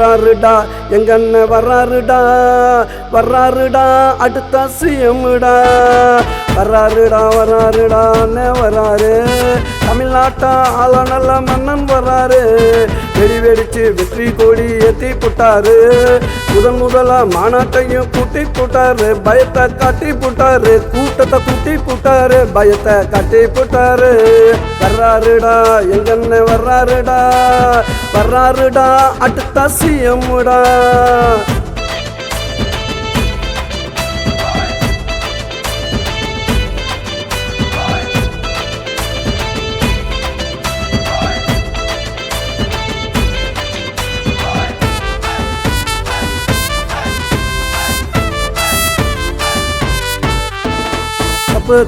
வர்றாருடா எங்க அண்ணன் வர்றாருடா வர்றாருடா அடுத்த சிஎம்டா வர்றாருடா அண்ணன் வர்றாரு தமிழ்நாட்டா ஆள நல்ல மன்னன் வர்றாரு வெடி வெடிச்சு வெற்றி கொடி ஏத்தி போட்டாரு முதலா மாநாட்டையும் கூட்டி போட்டாரு பயத்தை காட்டி போட்டாரு கூட்டத்தை கூட்டி போட்டாரு பயத்தை காட்டி போட்டாரு வர்றாருடா எங்க அண்ணன் வர்றாருடா அடுத்த சிஎம்டா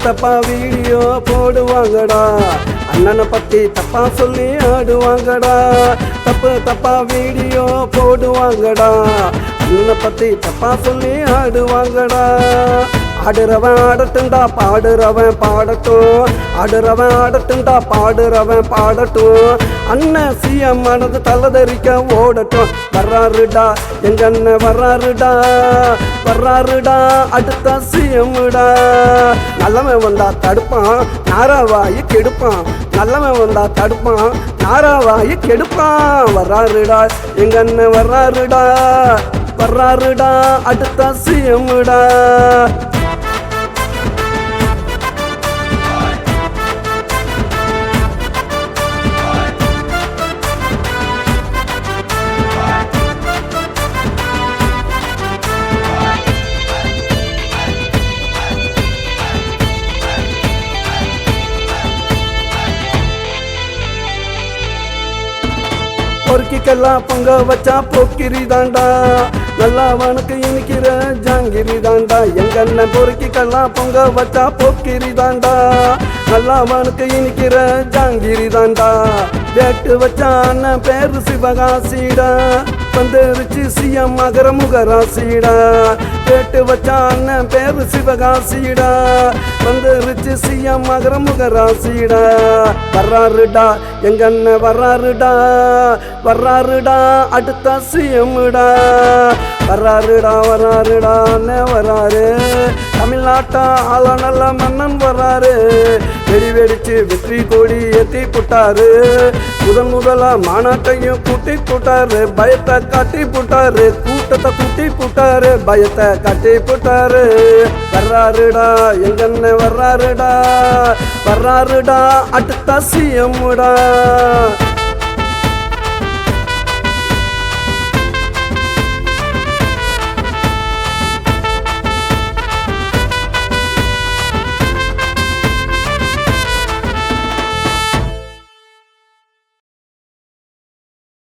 தப்பா வீடியோ போடுவாங்கடா அண்ணனை பத்தி தப்பா சொல்லி ஆடுவாங்கடா தப்பா வீடியோ போடுவாங்கடா அண்ணனை பத்தி தப்பா சொல்லி ஆடுவாங்கடா ஆடுறவன் ஆடட்டுண்டா பாடுறவன் பாடட்டும் ஆடுறவன் ஆடட்டுண்டா பாடுறவன் பாடட்டும் அண்ணன் சிஎம் மனது தலதரிக்க ஓடட்டும் வர்றாருடா எங்க அண்ணன் வர்றாருடா அடுத்த சிஎம்டா நல்லவன் வந்தா தடுப்பான் நாராவாயி கெடுப்பான் நல்லவன் வந்தா தடுப்பான் நாராவாயி கெடுப்பான் வர்றாருடா எங்க அண்ணன் வர்றாருடா அடுத்த சிஎம்டா பொறுக்கிக்கெல்லாம் பொங்க வச்சா போக்கிரி தாண்டா நல்லவனுக்கு இனிக்கிற ஜாங்கிரி தாண்டா எங்க அண்ணன் பொறுக்கிக்கெல்லாம் பொங்க வச்சா போக்கிரி தாண்டா நல்லவனுக்கு இனிக்கிற ஜாங்கிரி தாண்டா வேட்டு வச்சா அண்ணன் பேரு சிவகாசிடா வந்துருச்சு சிஎம் மகர முகராசிடா வேட்டு வச்சா அண்ணன் பேரு சிவகாசிடா வந்துருச்சு சிஎம் மகர முகராசிடா வர்றாருடா எங்க அண்ணன் வர்றாருடா அடுத்த சிஎம்டா வர்றாருடா அண்ணன் வர்றாரு தமிழ்நாட்டா ஆள நல்ல மன்னன் வர்றாரு வெடி வெடிச்சு வெற்றி கொடி ஏத்தி போட்டாரு முதலா மாநாட்டையும் கூட்டி போட்டாரு பயத்தை காட்டி போட்டாரு கூட்டத்தை கூட்டி போட்டாரு பயத்தை காட்டி போட்டாரு வர்றாருடா எங்க அண்ணன் வர்றாருடா அடுத்த சிஎம்டா